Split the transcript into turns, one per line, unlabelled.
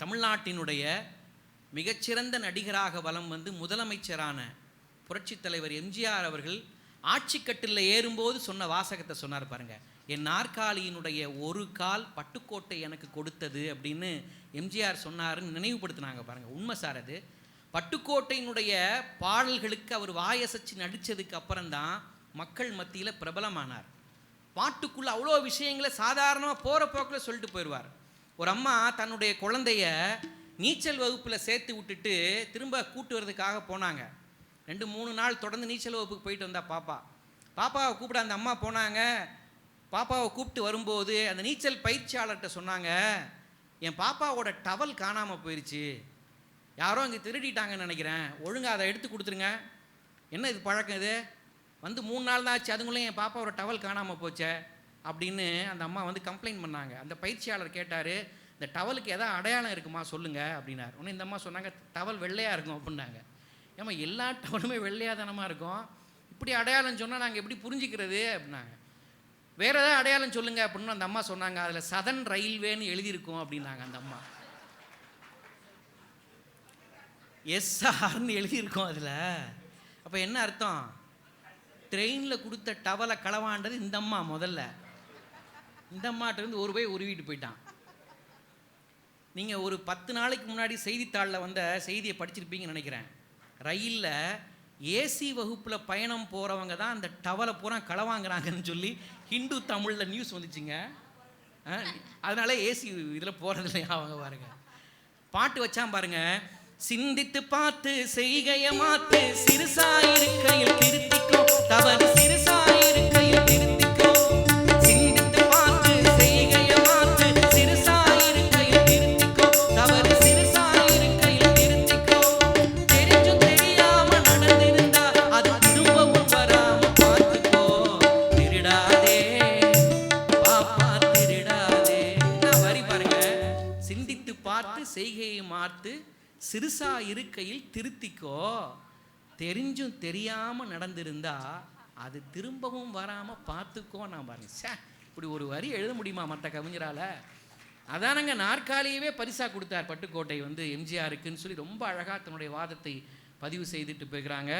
தமிழ்நாட்டினுடைய மிகச்சிறந்த நடிகராக வலம் வந்து முதலமைச்சரான புரட்சித் தலைவர் எம்ஜிஆர் அவர்கள் ஆட்சி கட்டில் ஏறும்போது சொன்ன வாசகத்தை சொன்னார் பாருங்க. என் நாற்காலியினுடைய ஒரு கால் பட்டுக்கோட்டை எனக்கு கொடுத்தது அப்படின்னு எம்ஜிஆர் சொன்னாருன்னு நினைவுபடுத்தினாங்க பாருங்க. உண்மை சார். அது பட்டுக்கோட்டையினுடைய பாடல்களுக்கு அவர் வாயசைச்சு நடித்ததுக்கு அப்புறம்தான் மக்கள் மத்தியில் பிரபலமானார். பாட்டுக்குள்ளே அவ்வளோ விஷயங்களை சாதாரணமாக போகிற போக்கில் சொல்லிட்டு போயிடுவார். ஒரு அம்மா தன்னுடைய குழந்தைய நீச்சல் வகுப்பில் சேர்த்து விட்டுட்டு திரும்ப கூட்டு வரதுக்காக போனாங்க. 2-3 நாள் தொடர்ந்து நீச்சல் வகுப்புக்கு போயிட்டு வந்தா பாப்பாவை கூப்பிட அந்த அம்மா போனாங்க. பாப்பாவை கூப்பிட்டு வரும்போது அந்த நீச்சல் பயிற்சியாளர்கிட்ட சொன்னாங்க, என் பாப்பாவோட டவல் காணாமல் போயிடுச்சு, யாரோ அங்கே திருடிட்டாங்கன்னு நினைக்கிறேன், ஒழுங்காக அதை எடுத்து கொடுத்துருங்க. என்ன இது பழக்கம், இது வந்து 3 நாள் தான் ஆச்சு, அதுக்குள்ளே என் பாப்பாவோட டவல் காணாமல் போச்சே அப்படின்னு அந்த அம்மா வந்து கம்ப்ளைண்ட் பண்ணாங்க. அந்த பயிற்சியாளர் கேட்டார், இந்த டவலுக்கு எதாவது அடையாளம் இருக்குமா சொல்லுங்கள் அப்படின்னார். உடனே இந்த அம்மா சொன்னாங்க, டவல் வெள்ளையாக இருக்கும் அப்படின்னாங்க. ஏமா எல்லா டவலுமே வெள்ளையாக தானமாக இருக்கும், இப்படி அடையாளம் சொன்னால் நாங்கள் எப்படி புரிஞ்சுக்கிறது அப்படின்னாங்க. வேறு ஏதாவது அடையாளம் சொல்லுங்கள் அப்படின்னு அந்த அம்மா சொன்னாங்க. அதில் சதன் ரயில்வேன்னு எழுதியிருக்கும் அப்படின்னாங்க. அந்த அம்மா எஸ்ஆர்னு எழுதியிருக்கோம் அதில். அப்போ என்ன அர்த்தம்? ட்ரெயினில் கொடுத்த டவலை களவாண்டது இந்த அம்மா. முதல்ல இந்த அம்மாட்டிருந்து ஒரு போய் உருவிட்டு போயிட்டான். நீங்கள் ஒரு 10 நாளைக்கு முன்னாடி செய்தித்தாளில் வந்த செய்தியை படிச்சிருப்பீங்கன்னு நினைக்கிறேன். ரயிலில் ஏசி வகுப்பில் பயணம் போகிறவங்க தான் அந்த டவலை பூரா களவாங்கிறாங்கன்னு சொல்லி ஹிந்து தமிழில் நியூஸ் வந்துச்சுங்க. அதனால ஏசி இதில் போகிறதில்ல அவங்க. பாருங்க, பாட்டு வச்சான் பாருங்க. சிந்தித்து பார்த்து செய்கையை மாத்து, சிறுசாயிருக்கையில் திருத்திக்கோ, தவறு சிறுசாயிருக்கையில் திருத்திக்கோ. சிந்தித்து பார்த்து செய்கையை மாத்து, சிறுசாயிருக்கையில் திருத்திக்கோ, தவறு சிறுசாயிருக்கையில் திருத்திக்கோ. தெரிஞ்சும் தெரியாம நடந்திருந்தா அது திரும்பவும் வராம பார்த்துக்கோ. திருடாதே பாப்பா திருடாதே. நான் வரி பாருங்க. சிந்தித்து பார்த்து செய்கையை மாத்து, சிறுசா இருக்கையில் திருத்திக்கோ. தெரிஞ்சும் தெரியாமல் நடந்திருந்தா அது திரும்பவும் வராமல் பார்த்துக்கோ. நான் பாருங்க, இப்படி ஒரு வரி எழுத முடியுமா மற்ற கவிஞரால்? அதானங்க நாற்காலியவே பரிசாக கொடுத்தார் பட்டுக்கோட்டை வந்து எம்ஜிஆருக்குன்னு சொல்லி ரொம்ப அழகாக தன்னுடைய வாதத்தை பதிவு செய்துட்டு போய்கிறாங்க.